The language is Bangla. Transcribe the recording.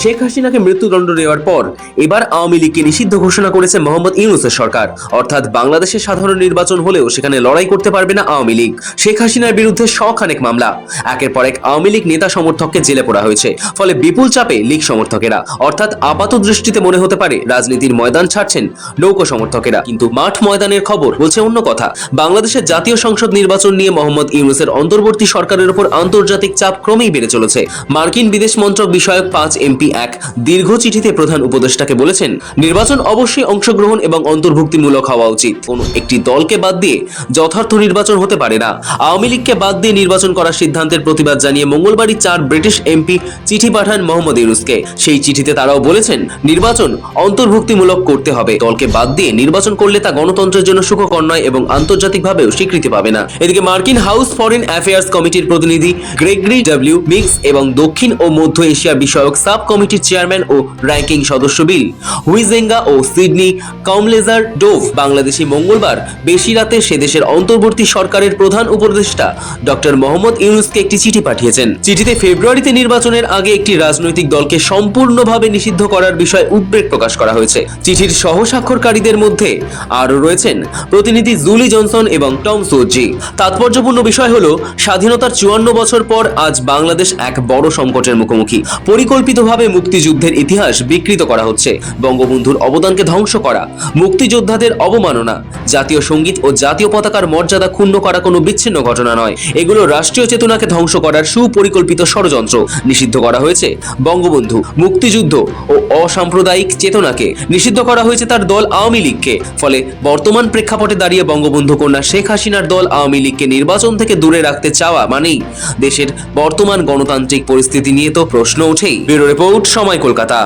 শেখ হাসিনাকে মৃত্যুদণ্ড দেওয়ার পর এবার আওয়ামী লীগকে নিষিদ্ধ ঘোষণা করেছে মোহাম্মদ ইউনূসের সরকার। অর্থাৎ বাংলাদেশে সাধারণ নির্বাচন হলেও সেখানে লড়াই করতে পারবে না আওয়ামী লীগ। শেখ হাসিনার বিরুদ্ধে শখানেক মামলা, একের পর এক আওয়ামী লীগ নেতা সমর্থককে জেলে পোড়া হয়েছে। ফলে বিপুল চাপে লীগ সমর্থকেরা। অর্থাৎ আপাত দৃষ্টিতে মনে হতে পারে রাজনীতির ময়দান ছাড়ছেন নৌকো সমর্থকেরা, কিন্তু মাঠ ময়দানের খবর বলছে অন্য কথা। বাংলাদেশের জাতীয় সংসদ নির্বাচন নিয়ে মোহাম্মদ ইউনূসের অন্তর্বর্তী সরকারের উপর আন্তর্জাতিক চাপ ক্রমেই বেড়ে চলেছে। মার্কিন বিদেশ মন্ত্রক বিষয়ক 5 এমপি এক দীর্ঘ চিঠিতে প্রধান উপদেষ্টাকে বলেছেন, নির্বাচন অবশ্যই অংশগ্রহণ এবং অন্তর্ভুক্তিমূলক হওয়া উচিত। কোন একটি দলকে বাদ দিয়ে যথার্থ নির্বাচন হতে পারে না। আওয়ামী লীগকে বাদ দিয়ে নির্বাচন করার সিদ্ধান্তের প্রতিবাদ জানিয়ে মঙ্গলবারই 4 ব্রিটিশ এমপি চিঠি পাঠান মোহাম্মদ ইউনূসকে। সেই চিঠিতে তারাও বলেছেন, নির্বাচন অন্তর্ভুক্তিমূলক করতে হবে। দলকে বাদ দিয়ে নির্বাচন করলে তা গণতন্ত্রের জন্য সুখকর নয় এবং আন্তর্জাতিকভাবেও স্বীকৃতি পাবে না। এদিকে মার্কিন হাউস ফরেন অ্যাফেয়ার্স কমিটির প্রতিনিধি গ্রেগরি ডব্লিউ মিক্স এবং দক্ষিণ ও মধ্য এশিয়া বিষয়ক সাব কমিটির চেয়ারম্যান ও র্যাঙ্কিং সদস্য বিল হুইজেঙ্গা ও সিডনি কাউমলেজার ডোভ বাংলাদেশি মঙ্গলবার বেশি রাতে সে দেশের অন্তর্বর্তী সরকারের প্রধান উপদেষ্টা ডক্টর মোহাম্মদ ইউনূসকে একটি চিঠি পাঠিয়েছেন। চিঠিতে ফেব্রুয়ারিতে নির্বাচনের আগে একটি রাজনৈতিক দলকে সম্পূর্ণভাবে নিষিদ্ধ করার বিষয়ে উদ্বেগ প্রকাশ করা হয়েছে। চিঠির সহ স্বাক্ষরকারীদের মধ্যে আরও রয়েছেন প্রতিনিধি জুলি জনসন এবং টম সোজি। তাৎপর্যপূর্ণ বিষয় হলো, স্বাধীনতার 54 বছর পর আজ বাংলাদেশ এক বড় সংকটের মুখোমুখি। পরিকল্পিতভাবে মুক্তিযুদ্ধের ইতিহাস বিকৃত করা হচ্ছে, বঙ্গবন্ধুর অবদানকে ধ্বংস করা, মুক্তিযোদ্ধাদের অবমাননা, জাতীয় সঙ্গীত ও জাতীয় পতাকার মর্যাদা ক্ষুণ্ণ করা কোনো বিচ্ছিন্ন ঘটনা নয়। এগুলো রাষ্ট্রীয় চেতনাকে ধ্বংস করার সুপরিকল্পিত ষড়যন্ত্র। নিষিদ্ধ করা হয়েছে বঙ্গবন্ধু, মুক্তিযুদ্ধ ও অসাম্প্রদায়িক চেতনাকে। নিষিদ্ধ করা হয়েছে তার দল আওয়ামী লীগকে। ফলে বর্তমান প্রেক্ষাপটে দাঁড়িয়ে বঙ্গবন্ধু কন্যা শেখ হাসিনার দল আওয়ামী লীগকে নির্বাচন থেকে দূরে রাখতে চাওয়া মানেই দেশের বর্তমান গণতান্ত্রিক পরিস্থিতি নিয়ে তো প্রশ্ন ওঠেই। ব্যুরো রিপোর্ট, সময়, কলকাতা।